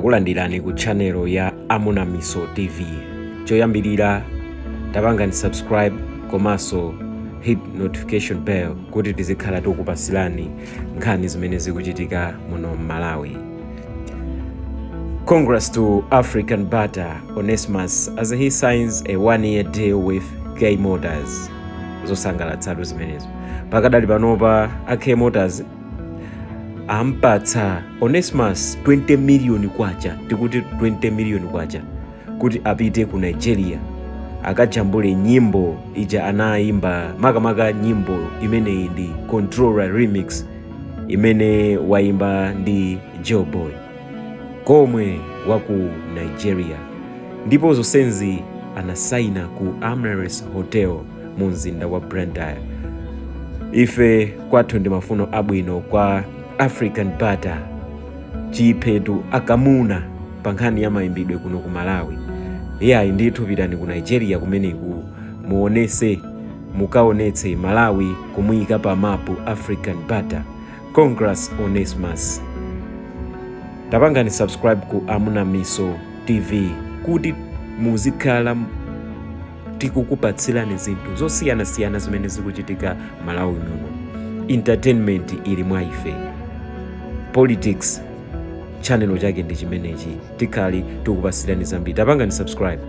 takulandirani ku channel ya Amuna Miso TV. Choyambirira tapangani subscribe komanso hit notification bell kuti tizikhala tikupasilani nkhani zimene zikuchitika muno Malawi. Congrats to African Bata Onesimus as he signs a one-year deal with K Motors. Zosangalatsa zimenezo. Pakadali panopa K Motors ampatsa Onesimus 20 million kwacha, tikuti 20 million kwacha kuti apite ku Nigeria akajambule nyimbo ija anaimba makamaka nyimbo imene ndi Controller remix imene waimba ndi Joeboy komwe waku Nigeria. Ndipo zonsenzi anasaina ku Amores Hotel mu mzinda wa Blantyre. Ife kwathu ndi mafuno abwino kwa African Bata chipetu akamuna pankhani ya mayimbidwe kuno ku Malawi. Iyayi ndithu pitani ku Nigeria kumeneku mukaonetse Malawi kumuyika pa mapu African Bata. Congrats Onesimus. Tapangani subscribe ku Amuna Miso TV kuti muzikhala tikukupatsilani zinthu zosiyanasiyana zimene zikuchitika Malawi muno. Entertainment ili mwa ife. Politics channel chake ndi chimenechi, tikhali tikupatsilani zambiri. Tapangani subscribe.